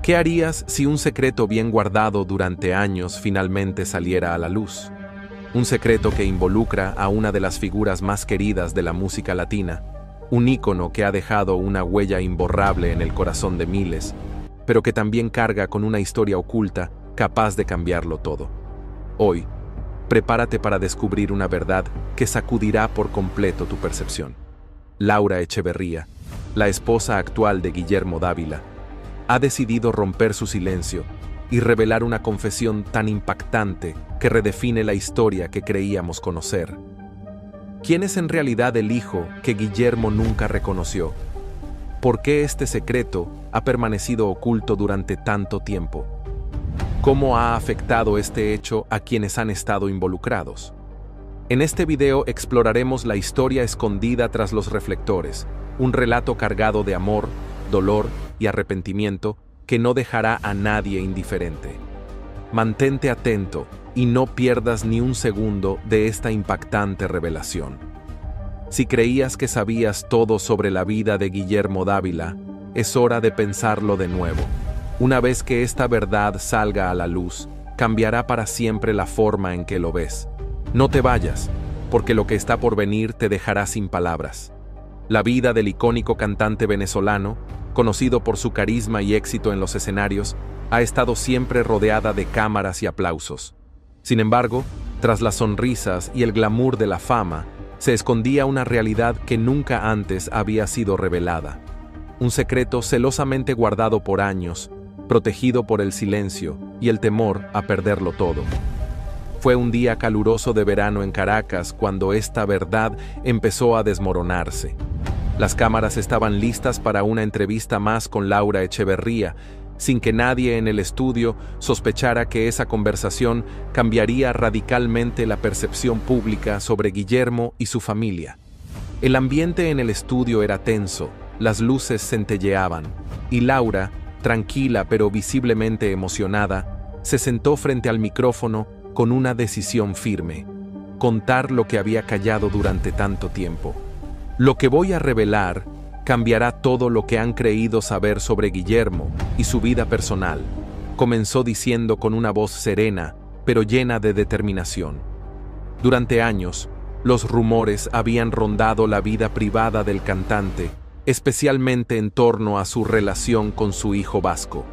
¿Qué harías si un secreto bien guardado durante años finalmente saliera a la luz? Un secreto que involucra a una de las figuras más queridas de la música latina, un ícono que ha dejado una huella imborrable en el corazón de miles, pero que también carga con una historia oculta capaz de cambiarlo todo. Hoy, prepárate para descubrir una verdad que sacudirá por completo tu percepción. Laura Echeverría, la esposa actual de Guillermo Dávila, ha decidido romper su silencio y revelar una confesión tan impactante que redefine la historia que creíamos conocer. ¿Quién es en realidad el hijo que Guillermo nunca reconoció? ¿Por qué este secreto ha permanecido oculto durante tanto tiempo? ¿Cómo ha afectado este hecho a quienes han estado involucrados? En este video exploraremos la historia escondida tras los reflectores, un relato cargado de amor, dolor y arrepentimiento que no dejará a nadie indiferente. Mantente atento y no pierdas ni un segundo de esta impactante revelación. Si creías que sabías todo sobre la vida de Guillermo Dávila, es hora de pensarlo de nuevo. Una vez que esta verdad salga a la luz, cambiará para siempre la forma en que lo ves. No te vayas, porque lo que está por venir te dejará sin palabras. La vida del icónico cantante venezolano, conocido por su carisma y éxito en los escenarios, ha estado siempre rodeada de cámaras y aplausos. Sin embargo, tras las sonrisas y el glamour de la fama, se escondía una realidad que nunca antes había sido revelada. Un secreto celosamente guardado por años, protegido por el silencio y el temor a perderlo todo. Fue un día caluroso de verano en Caracas cuando esta verdad empezó a desmoronarse. Las cámaras estaban listas para una entrevista más con Laura Echeverría, sin que nadie en el estudio sospechara que esa conversación cambiaría radicalmente la percepción pública sobre Guillermo y su familia. El ambiente en el estudio era tenso, las luces centelleaban, y Laura, tranquila pero visiblemente emocionada, se sentó frente al micrófono con una decisión firme: contar lo que había callado durante tanto tiempo. Lo que voy a revelar cambiará todo lo que han creído saber sobre Guillermo y su vida personal, comenzó diciendo con una voz serena, pero llena de determinación. Durante años, los rumores habían rondado la vida privada del cantante, especialmente en torno a su relación con su hijo Vasco.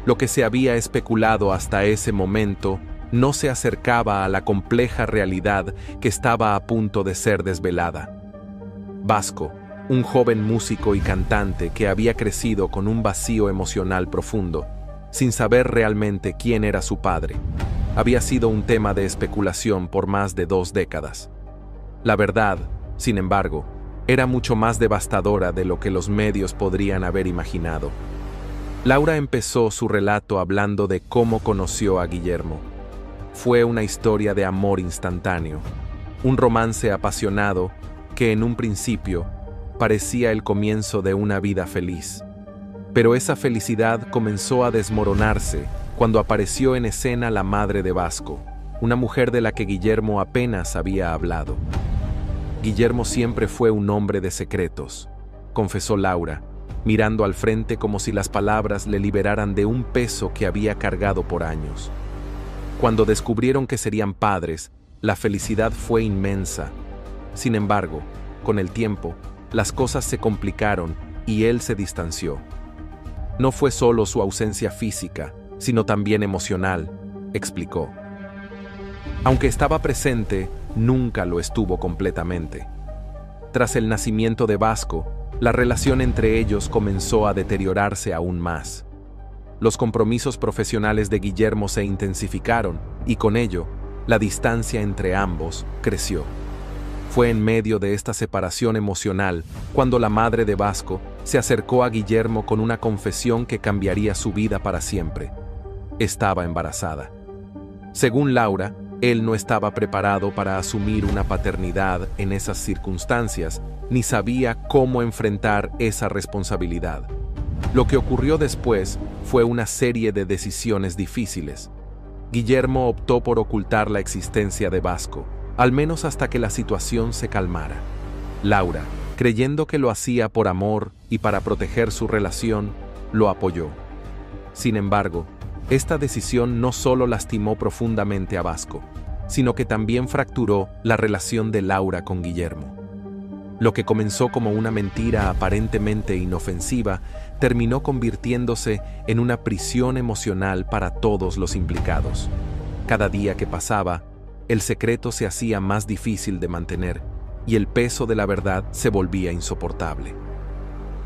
Lo que se había especulado hasta ese momento no se acercaba a la compleja realidad que estaba a punto de ser desvelada. Vasco, un joven músico y cantante que había crecido con un vacío emocional profundo, sin saber realmente quién era su padre, había sido un tema de especulación por más de 2 décadas. La verdad, sin embargo, era mucho más devastadora de lo que los medios podrían haber imaginado. Laura empezó su relato hablando de cómo conoció a Guillermo. Fue una historia de amor instantáneo, un romance apasionado que en un principio parecía el comienzo de una vida feliz. Pero esa felicidad comenzó a desmoronarse cuando apareció en escena la madre de Vasco, una mujer de la que Guillermo apenas había hablado. Guillermo siempre fue un hombre de secretos, confesó Laura, mirando al frente como si las palabras le liberaran de un peso que había cargado por años. Cuando descubrieron que serían padres, la felicidad fue inmensa. Sin embargo, con el tiempo, las cosas se complicaron y él se distanció. No fue solo su ausencia física, sino también emocional, explicó. Aunque estaba presente, nunca lo estuvo completamente. Tras el nacimiento de Vasco, la relación entre ellos comenzó a deteriorarse aún más. Los compromisos profesionales de Guillermo se intensificaron y con ello, la distancia entre ambos creció. Fue en medio de esta separación emocional cuando la madre de Vasco se acercó a Guillermo con una confesión que cambiaría su vida para siempre. Estaba embarazada. Según Laura, él no estaba preparado para asumir una paternidad en esas circunstancias, ni sabía cómo enfrentar esa responsabilidad. Lo que ocurrió después fue una serie de decisiones difíciles. Guillermo optó por ocultar la existencia de Vasco, al menos hasta que la situación se calmara. Laura, creyendo que lo hacía por amor y para proteger su relación, lo apoyó. Sin embargo, esta decisión no solo lastimó profundamente a Vasco, sino que también fracturó la relación de Laura con Guillermo. Lo que comenzó como una mentira aparentemente inofensiva terminó convirtiéndose en una prisión emocional para todos los implicados. Cada día que pasaba, el secreto se hacía más difícil de mantener y el peso de la verdad se volvía insoportable.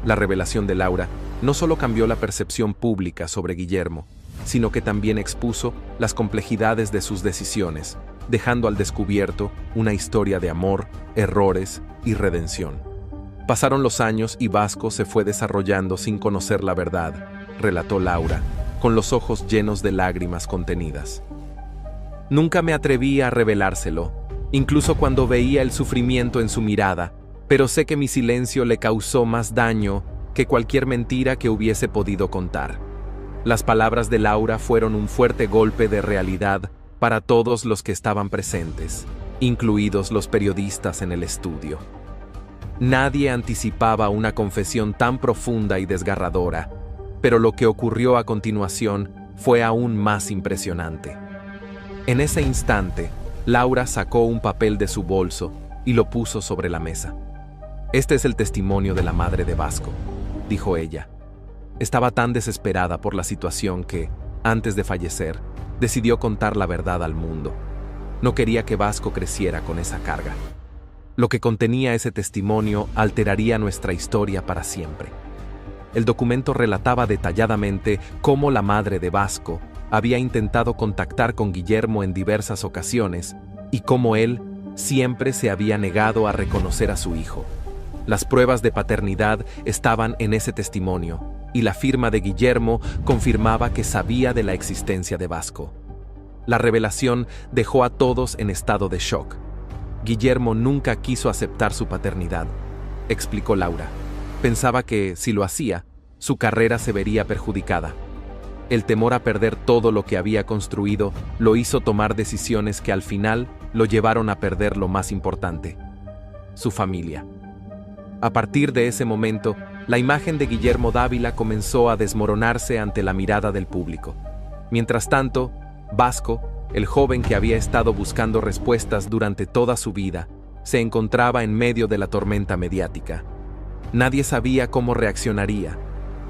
La revelación de Laura no solo cambió la percepción pública sobre Guillermo, sino que también expuso las complejidades de sus decisiones, dejando al descubierto una historia de amor, errores y redención. Pasaron los años y Vasco se fue desarrollando sin conocer la verdad, relató Laura, con los ojos llenos de lágrimas contenidas. Nunca me atreví a revelárselo, incluso cuando veía el sufrimiento en su mirada, pero sé que mi silencio le causó más daño que cualquier mentira que hubiese podido contar. Las palabras de Laura fueron un fuerte golpe de realidad para todos los que estaban presentes, incluidos los periodistas en el estudio. Nadie anticipaba una confesión tan profunda y desgarradora, pero lo que ocurrió a continuación fue aún más impresionante. En ese instante, Laura sacó un papel de su bolso y lo puso sobre la mesa. «Este es el testimonio de la madre de Vasco», dijo ella. Estaba tan desesperada por la situación que, antes de fallecer, decidió contar la verdad al mundo. No quería que Vasco creciera con esa carga. Lo que contenía ese testimonio alteraría nuestra historia para siempre. El documento relataba detalladamente cómo la madre de Vasco había intentado contactar con Guillermo en diversas ocasiones y cómo él siempre se había negado a reconocer a su hijo. Las pruebas de paternidad estaban en ese testimonio, y la firma de Guillermo confirmaba que sabía de la existencia de Vasco. La revelación dejó a todos en estado de shock. Guillermo nunca quiso aceptar su paternidad, explicó Laura. Pensaba que, si lo hacía, su carrera se vería perjudicada. El temor a perder todo lo que había construido lo hizo tomar decisiones que al final lo llevaron a perder lo más importante: su familia. A partir de ese momento, la imagen de Guillermo Dávila comenzó a desmoronarse ante la mirada del público. Mientras tanto, Vasco, el joven que había estado buscando respuestas durante toda su vida, se encontraba en medio de la tormenta mediática. Nadie sabía cómo reaccionaría,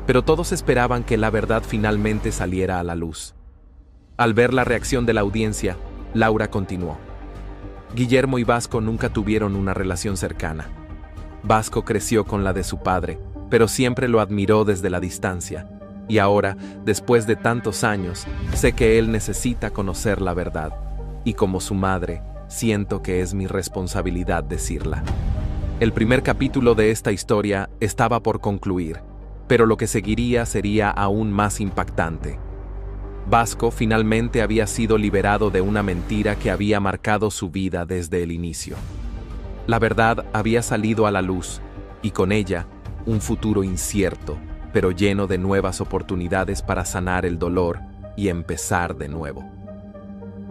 pero todos esperaban que la verdad finalmente saliera a la luz. Al ver la reacción de la audiencia, Laura continuó. Guillermo y Vasco nunca tuvieron una relación cercana. Vasco creció con la de su padre, pero siempre lo admiró desde la distancia. Y ahora, después de tantos años, sé que él necesita conocer la verdad. Y como su madre, siento que es mi responsabilidad decirla. El primer capítulo de esta historia estaba por concluir, pero lo que seguiría sería aún más impactante. Vasco finalmente había sido liberado de una mentira que había marcado su vida desde el inicio. La verdad había salido a la luz, y con ella, un futuro incierto, pero lleno de nuevas oportunidades para sanar el dolor y empezar de nuevo.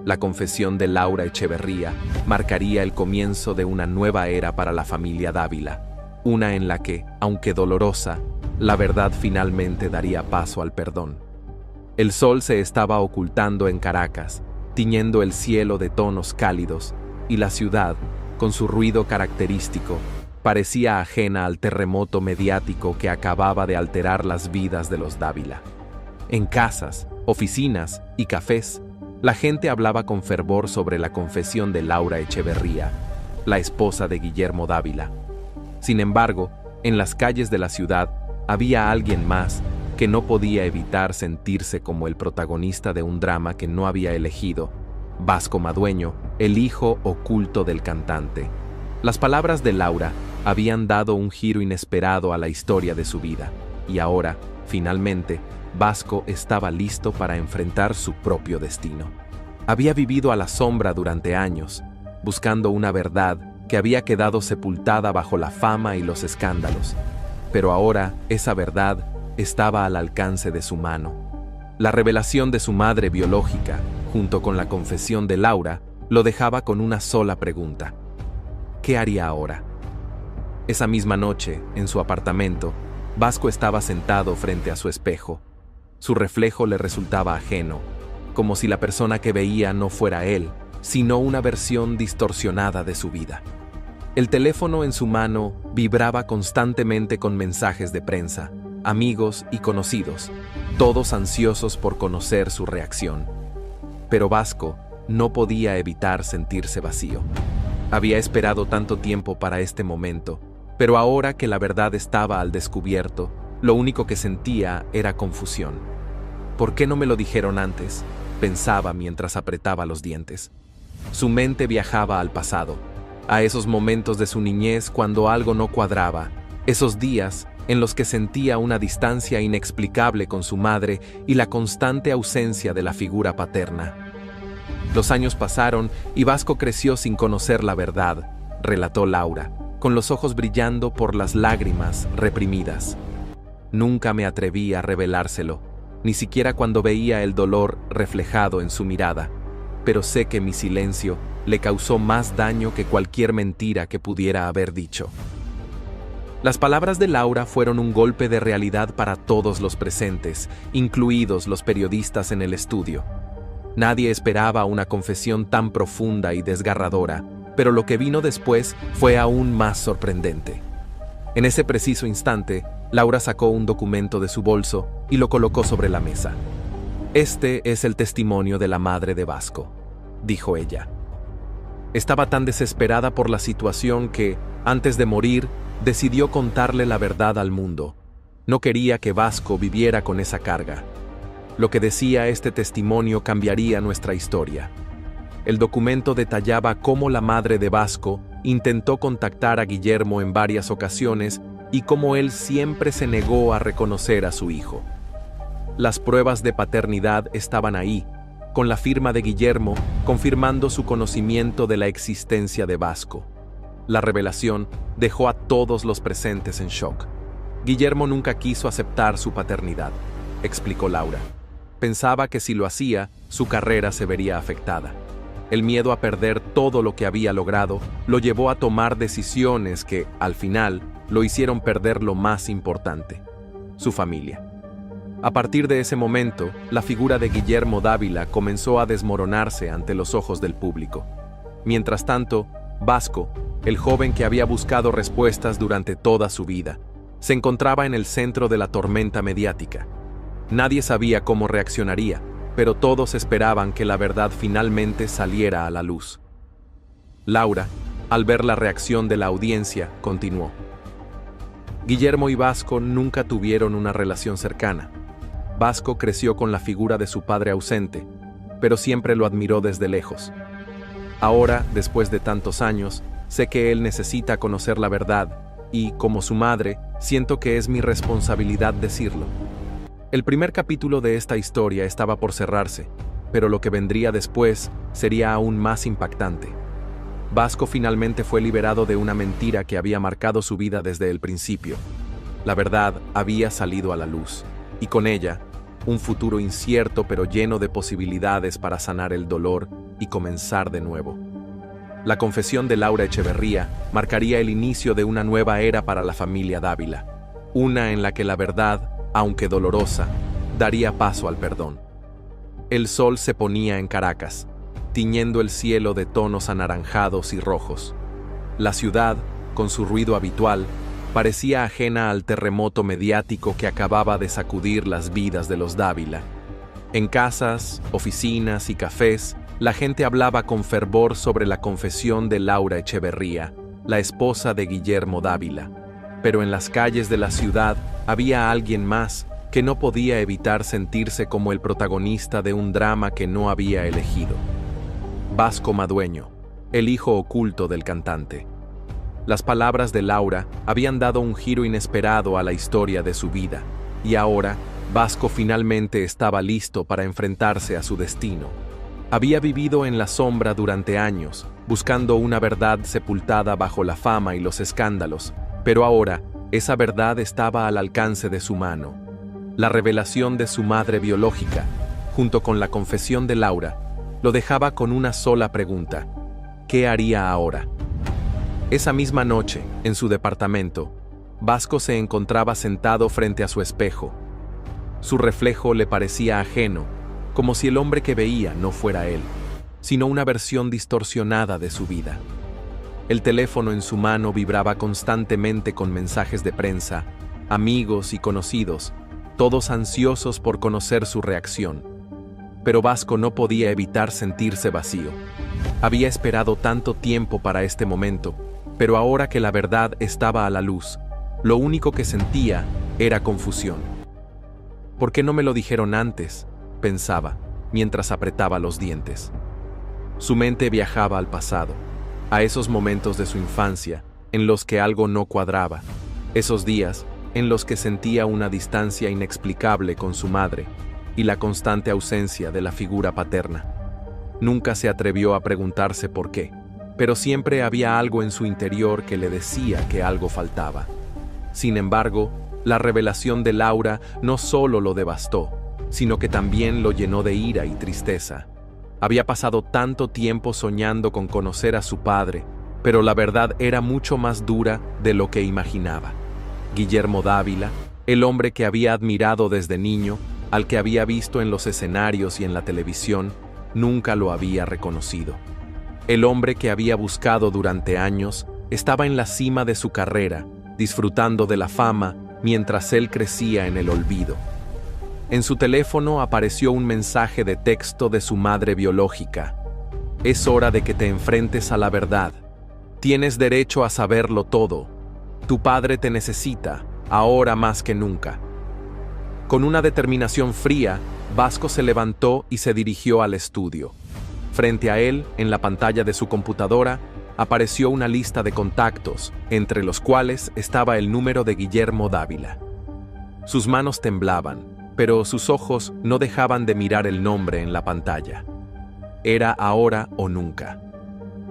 La confesión de Laura Echeverría marcaría el comienzo de una nueva era para la familia Dávila, una en la que, aunque dolorosa, la verdad finalmente daría paso al perdón. El sol se estaba ocultando en Caracas, tiñendo el cielo de tonos cálidos, y la ciudad, con su ruido característico, parecía ajena al terremoto mediático que acababa de alterar las vidas de los Dávila. En casas, oficinas y cafés, la gente hablaba con fervor sobre la confesión de Laura Echeverría, la esposa de Guillermo Dávila. Sin embargo, en las calles de la ciudad había alguien más que no podía evitar sentirse como el protagonista de un drama que no había elegido: Vasco Madueño, el hijo oculto del cantante. Las palabras de Laura habían dado un giro inesperado a la historia de su vida, y ahora, finalmente, Vasco estaba listo para enfrentar su propio destino. Había vivido a la sombra durante años, buscando una verdad que había quedado sepultada bajo la fama y los escándalos, pero ahora esa verdad estaba al alcance de su mano. La revelación de su madre biológica, junto con la confesión de Laura, lo dejaba con una sola pregunta: ¿qué haría ahora? Esa misma noche, en su apartamento, Vasco estaba sentado frente a su espejo. Su reflejo le resultaba ajeno, como si la persona que veía no fuera él, sino una versión distorsionada de su vida. El teléfono en su mano vibraba constantemente con mensajes de prensa, amigos y conocidos, todos ansiosos por conocer su reacción. Pero Vasco no podía evitar sentirse vacío. Había esperado tanto tiempo para este momento, pero ahora que la verdad estaba al descubierto, lo único que sentía era confusión. ¿Por qué no me lo dijeron antes?, pensaba mientras apretaba los dientes. Su mente viajaba al pasado, a esos momentos de su niñez cuando algo no cuadraba, esos días en los que sentía una distancia inexplicable con su madre y la constante ausencia de la figura paterna. Los años pasaron y Vasco creció sin conocer la verdad, relató Laura, con los ojos brillando por las lágrimas reprimidas. Nunca me atreví a revelárselo, ni siquiera cuando veía el dolor reflejado en su mirada, pero sé que mi silencio le causó más daño que cualquier mentira que pudiera haber dicho. Las palabras de Laura fueron un golpe de realidad para todos los presentes, incluidos los periodistas en el estudio. Nadie esperaba una confesión tan profunda y desgarradora, pero lo que vino después fue aún más sorprendente. En ese preciso instante, Laura sacó un documento de su bolso y lo colocó sobre la mesa. «Este es el testimonio de la madre de Vasco», dijo ella. Estaba tan desesperada por la situación que, antes de morir, decidió contarle la verdad al mundo. No quería que Vasco viviera con esa carga. Lo que decía este testimonio cambiaría nuestra historia. El documento detallaba cómo la madre de Vasco intentó contactar a Guillermo en varias ocasiones y cómo él siempre se negó a reconocer a su hijo. Las pruebas de paternidad estaban ahí, con la firma de Guillermo confirmando su conocimiento de la existencia de Vasco. La revelación dejó a todos los presentes en shock. Guillermo nunca quiso aceptar su paternidad, explicó Laura. Pensaba que si lo hacía, su carrera se vería afectada. El miedo a perder todo lo que había logrado lo llevó a tomar decisiones que, al final, lo hicieron perder lo más importante: su familia. A partir de ese momento, la figura de Guillermo Dávila comenzó a desmoronarse ante los ojos del público. Mientras tanto, Vasco, el joven que había buscado respuestas durante toda su vida, se encontraba en el centro de la tormenta mediática. Nadie sabía cómo reaccionaría, pero todos esperaban que la verdad finalmente saliera a la luz. Laura, al ver la reacción de la audiencia, continuó. Guillermo y Vasco nunca tuvieron una relación cercana. Vasco creció con la figura de su padre ausente, pero siempre lo admiró desde lejos. Ahora, después de tantos años, sé que él necesita conocer la verdad y, como su madre, siento que es mi responsabilidad decirlo. El primer capítulo de esta historia estaba por cerrarse, pero lo que vendría después sería aún más impactante. Vasco finalmente fue liberado de una mentira que había marcado su vida desde el principio. La verdad había salido a la luz, y con ella, un futuro incierto pero lleno de posibilidades para sanar el dolor y comenzar de nuevo. La confesión de Laura Echeverría marcaría el inicio de una nueva era para la familia Dávila, una en la que la verdad, aunque dolorosa, daría paso al perdón. El sol se ponía en Caracas, tiñendo el cielo de tonos anaranjados y rojos. La ciudad, con su ruido habitual, parecía ajena al terremoto mediático que acababa de sacudir las vidas de los Dávila. En casas, oficinas y cafés, la gente hablaba con fervor sobre la confesión de Laura Echeverría, la esposa de Guillermo Dávila. Pero en las calles de la ciudad había alguien más que no podía evitar sentirse como el protagonista de un drama que no había elegido. Vasco Madueño, el hijo oculto del cantante. Las palabras de Laura habían dado un giro inesperado a la historia de su vida, y ahora Vasco finalmente estaba listo para enfrentarse a su destino. Había vivido en la sombra durante años, buscando una verdad sepultada bajo la fama y los escándalos, pero ahora esa verdad estaba al alcance de su mano. La revelación de su madre biológica, junto con la confesión de Laura, lo dejaba con una sola pregunta: ¿qué haría ahora? Esa misma noche, en su departamento, Vasco se encontraba sentado frente a su espejo. Su reflejo le parecía ajeno, como si el hombre que veía no fuera él, sino una versión distorsionada de su vida. El teléfono en su mano vibraba constantemente con mensajes de prensa, amigos y conocidos, todos ansiosos por conocer su reacción. Pero Vasco no podía evitar sentirse vacío. Había esperado tanto tiempo para este momento, pero ahora que la verdad estaba a la luz, lo único que sentía era confusión. ¿Por qué no me lo dijeron antes?, pensaba, mientras apretaba los dientes. Su mente viajaba al pasado, a esos momentos de su infancia en los que algo no cuadraba, esos días en los que sentía una distancia inexplicable con su madre y la constante ausencia de la figura paterna. Nunca se atrevió a preguntarse por qué, pero siempre había algo en su interior que le decía que algo faltaba. Sin embargo, la revelación de Laura no solo lo devastó, sino que también lo llenó de ira y tristeza. Había pasado tanto tiempo soñando con conocer a su padre, pero la verdad era mucho más dura de lo que imaginaba. Guillermo Dávila, el hombre que había admirado desde niño, al que había visto en los escenarios y en la televisión, nunca lo había reconocido. El hombre que había buscado durante años estaba en la cima de su carrera, disfrutando de la fama mientras él crecía en el olvido. En su teléfono apareció un mensaje de texto de su madre biológica. Es hora de que te enfrentes a la verdad. Tienes derecho a saberlo todo. Tu padre te necesita, ahora más que nunca. Con una determinación fría, Vasco se levantó y se dirigió al estudio. Frente a él, en la pantalla de su computadora, apareció una lista de contactos, entre los cuales estaba el número de Guillermo Dávila. Sus manos temblaban, pero sus ojos no dejaban de mirar el nombre en la pantalla. Era ahora o nunca.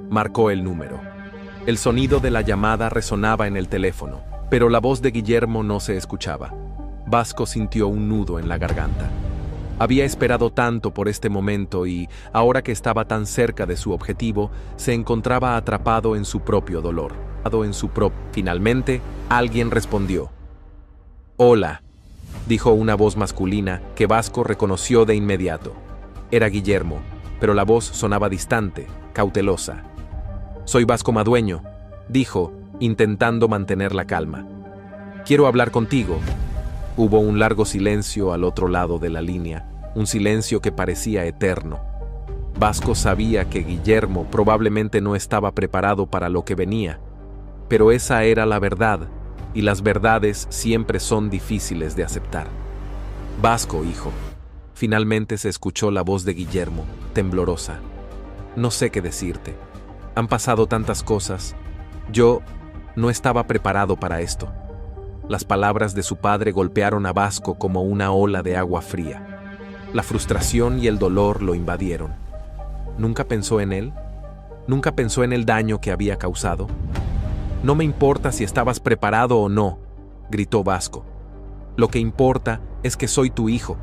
Marcó el número. El sonido de la llamada resonaba en el teléfono, pero la voz de Guillermo no se escuchaba. Vasco sintió un nudo en la garganta. Había esperado tanto por este momento y, ahora que estaba tan cerca de su objetivo, se encontraba atrapado en su propio dolor. Finalmente, alguien respondió. «Hola», dijo una voz masculina que Vasco reconoció de inmediato. Era Guillermo, pero la voz sonaba distante, cautelosa. «Soy Vasco Madueño», dijo, intentando mantener la calma. «Quiero hablar contigo». Hubo un largo silencio al otro lado de la línea, un silencio que parecía eterno. Vasco sabía que Guillermo probablemente no estaba preparado para lo que venía, pero esa era la verdad, y las verdades siempre son difíciles de aceptar. «Vasco, hijo». Finalmente se escuchó la voz de Guillermo, temblorosa. «No sé qué decirte. Han pasado tantas cosas. Yo no estaba preparado para esto». Las palabras de su padre golpearon a Vasco como una ola de agua fría. La frustración y el dolor lo invadieron. ¿Nunca pensó en él? ¿Nunca pensó en el daño que había causado? «No me importa si estabas preparado o no», gritó Vasco. «Lo que importa es que soy tu hijo.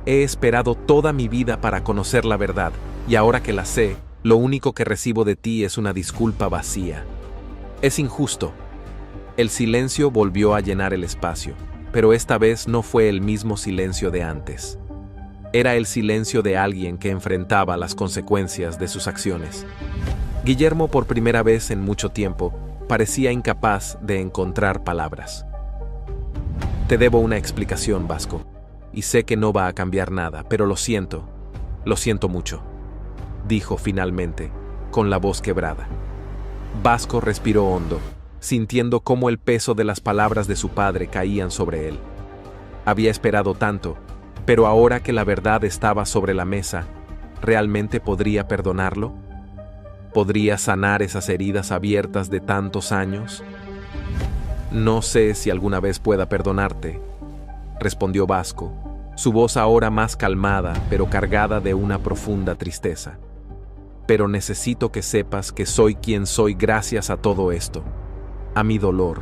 He esperado toda mi vida para conocer la verdad, y ahora que la sé, lo único que recibo de ti es una disculpa vacía. Es injusto». El silencio volvió a llenar el espacio, pero esta vez no fue el mismo silencio de antes. Era el silencio de alguien que enfrentaba las consecuencias de sus acciones. Guillermo, por primera vez en mucho tiempo, parecía incapaz de encontrar palabras. «Te debo una explicación, Vasco, y sé que no va a cambiar nada, pero lo siento mucho», dijo finalmente, con la voz quebrada. Vasco respiró hondo, sintiendo cómo el peso de las palabras de su padre caían sobre él. Había esperado tanto, pero ahora que la verdad estaba sobre la mesa, ¿realmente podría perdonarlo? ¿Podría sanar esas heridas abiertas de tantos años? «No sé si alguna vez pueda perdonarte», respondió Vasco, su voz ahora más calmada, pero cargada de una profunda tristeza. «Pero necesito que sepas que soy quien soy gracias a todo esto. A mi dolor,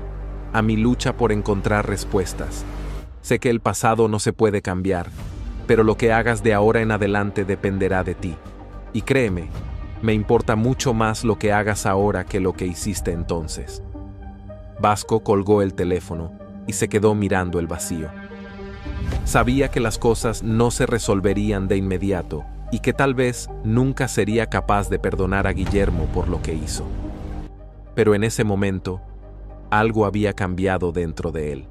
a mi lucha por encontrar respuestas. Sé que el pasado no se puede cambiar, pero lo que hagas de ahora en adelante dependerá de ti. Y créeme, me importa mucho más lo que hagas ahora que lo que hiciste entonces». Vasco colgó el teléfono y se quedó mirando el vacío. Sabía que las cosas no se resolverían de inmediato y que tal vez nunca sería capaz de perdonar a Guillermo por lo que hizo. Pero en ese momento, algo había cambiado dentro de él.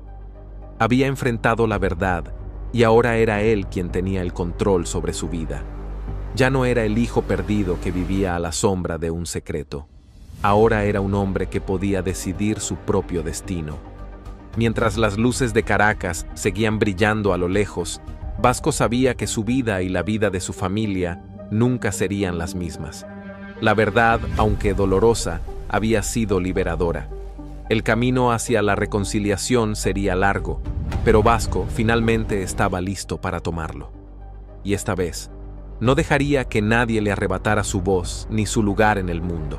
Había enfrentado la verdad y ahora era él quien tenía el control sobre su vida. Ya no era el hijo perdido que vivía a la sombra de un secreto. Ahora era un hombre que podía decidir su propio destino. Mientras las luces de Caracas seguían brillando a lo lejos, Vasco sabía que su vida y la vida de su familia nunca serían las mismas. La verdad, aunque dolorosa, había sido liberadora. El camino hacia la reconciliación sería largo, pero Vasco finalmente estaba listo para tomarlo. Y esta vez, no dejaría que nadie le arrebatara su voz ni su lugar en el mundo.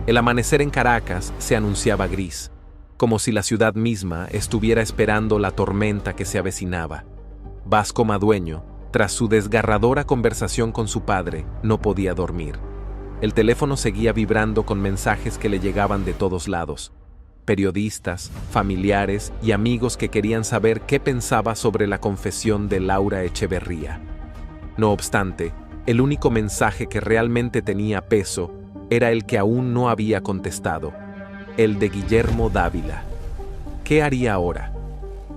El amanecer en Caracas se anunciaba gris, como si la ciudad misma estuviera esperando la tormenta que se avecinaba. Vasco Madueño, tras su desgarradora conversación con su padre, no podía dormir. El teléfono seguía vibrando con mensajes que le llegaban de todos lados. Periodistas, familiares y amigos que querían saber qué pensaba sobre la confesión de Laura Echeverría. No obstante, el único mensaje que realmente tenía peso era el que aún no había contestado, el de Guillermo Dávila. ¿Qué haría ahora?,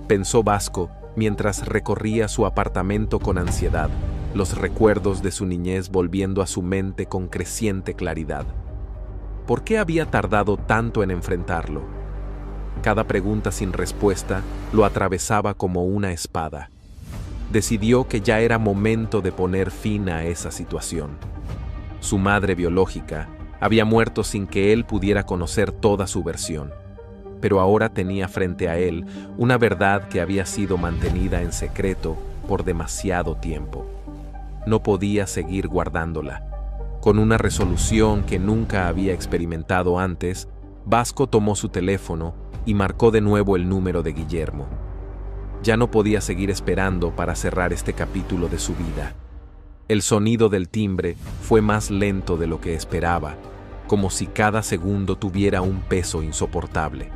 pensó Vasco mientras recorría su apartamento con ansiedad, los recuerdos de su niñez volviendo a su mente con creciente claridad. ¿Por qué había tardado tanto en enfrentarlo? Cada pregunta sin respuesta lo atravesaba como una espada. Decidió que ya era momento de poner fin a esa situación. Su madre biológica había muerto sin que él pudiera conocer toda su versión, pero ahora tenía frente a él una verdad que había sido mantenida en secreto por demasiado tiempo. No podía seguir guardándola. Con una resolución que nunca había experimentado antes, Vasco tomó su teléfono y marcó de nuevo el número de Guillermo. Ya no podía seguir esperando para cerrar este capítulo de su vida. El sonido del timbre fue más lento de lo que esperaba, como si cada segundo tuviera un peso insoportable.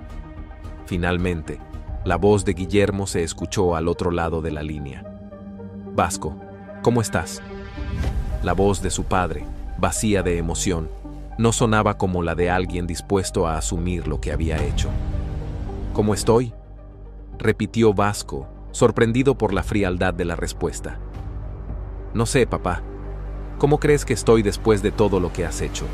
Finalmente, la voz de Guillermo se escuchó al otro lado de la línea. «Vasco, ¿cómo estás?». La voz de su padre, vacía de emoción, no sonaba como la de alguien dispuesto a asumir lo que había hecho. «¿Cómo estoy?», repitió Vasco, sorprendido por la frialdad de la respuesta. «No sé, papá. ¿Cómo crees que estoy después de todo lo que has hecho?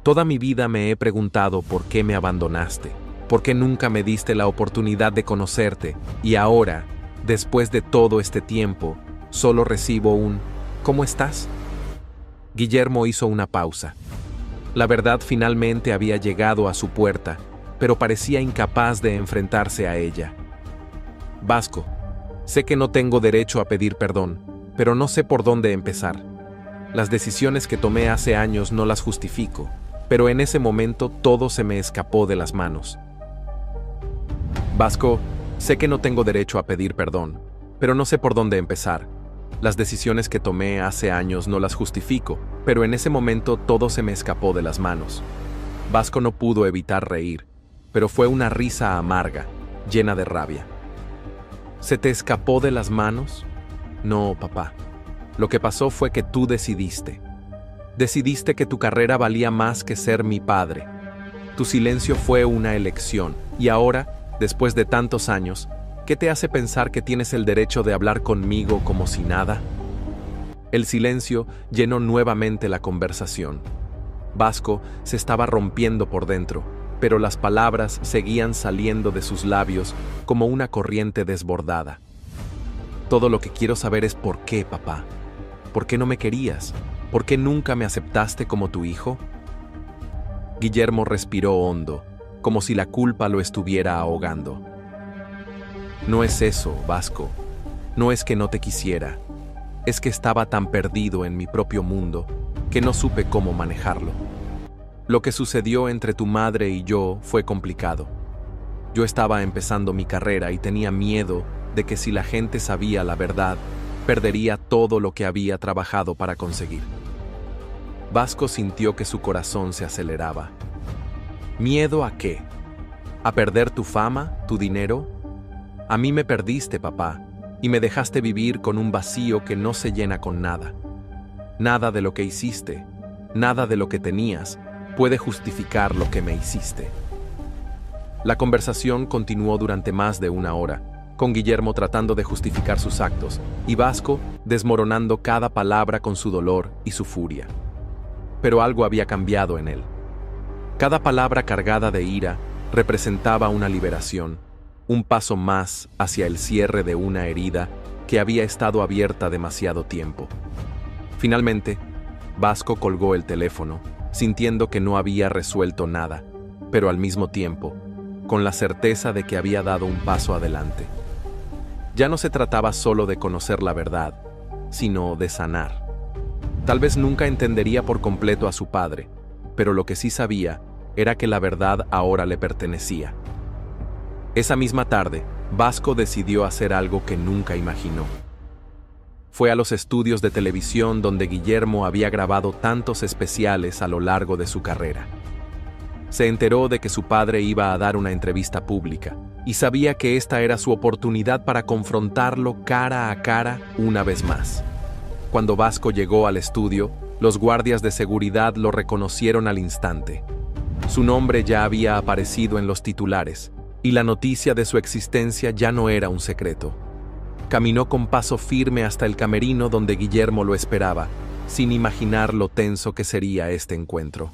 Toda mi vida me he preguntado por qué me abandonaste, por qué nunca me diste la oportunidad de conocerte, y ahora, después de todo este tiempo, solo recibo un «¿Cómo estás?». Guillermo hizo una pausa. La verdad finalmente había llegado a su puerta, pero parecía incapaz de enfrentarse a ella. «Vasco, sé que no tengo derecho a pedir perdón, pero no sé por dónde empezar. Las decisiones que tomé hace años no las justifico, pero en ese momento todo se me escapó de las manos». «Vasco, sé que no tengo derecho a pedir perdón, pero no sé por dónde empezar. Las decisiones que tomé hace años no las justifico, pero en ese momento todo se me escapó de las manos». Vasco no pudo evitar reír, pero fue una risa amarga, llena de rabia. «¿Se te escapó de las manos?». «No, papá. Lo que pasó fue que tú decidiste. Decidiste que tu carrera valía más que ser mi padre. Tu silencio fue una elección, y ahora, después de tantos años, ¿qué te hace pensar que tienes el derecho de hablar conmigo como si nada?». El silencio llenó nuevamente la conversación. Vasco se estaba rompiendo por dentro, pero las palabras seguían saliendo de sus labios como una corriente desbordada. «Todo lo que quiero saber es por qué, papá. ¿Por qué no me querías? ¿Por qué nunca me aceptaste como tu hijo?». Guillermo respiró hondo, como si la culpa lo estuviera ahogando. «No es eso, Vasco. No es que no te quisiera. Es que estaba tan perdido en mi propio mundo que no supe cómo manejarlo. Lo que sucedió entre tu madre y yo fue complicado. Yo estaba empezando mi carrera y tenía miedo de que si la gente sabía la verdad, perdería todo lo que había trabajado para conseguir». Vasco sintió que su corazón se aceleraba. ¿Miedo a qué? ¿A perder tu fama, tu dinero? A mí me perdiste, papá, y me dejaste vivir con un vacío que no se llena con nada. Nada de lo que hiciste, nada de lo que tenías, puede justificar lo que me hiciste. La conversación continuó durante más de una hora, con Guillermo tratando de justificar sus actos y Vasco desmoronando cada palabra con su dolor y su furia. Pero algo había cambiado en él. Cada palabra cargada de ira representaba una liberación, un paso más hacia el cierre de una herida que había estado abierta demasiado tiempo. Finalmente, Vasco colgó el teléfono, sintiendo que no había resuelto nada, pero al mismo tiempo, con la certeza de que había dado un paso adelante. Ya no se trataba solo de conocer la verdad, sino de sanar. Tal vez nunca entendería por completo a su padre, pero lo que sí sabía era que la verdad ahora le pertenecía. Esa misma tarde, Vasco decidió hacer algo que nunca imaginó. Fue a los estudios de televisión donde Guillermo había grabado tantos especiales a lo largo de su carrera. Se enteró de que su padre iba a dar una entrevista pública y sabía que esta era su oportunidad para confrontarlo cara a cara una vez más. Cuando Vasco llegó al estudio, los guardias de seguridad lo reconocieron al instante. Su nombre ya había aparecido en los titulares y la noticia de su existencia ya no era un secreto. Caminó con paso firme hasta el camerino donde Guillermo lo esperaba, sin imaginar lo tenso que sería este encuentro.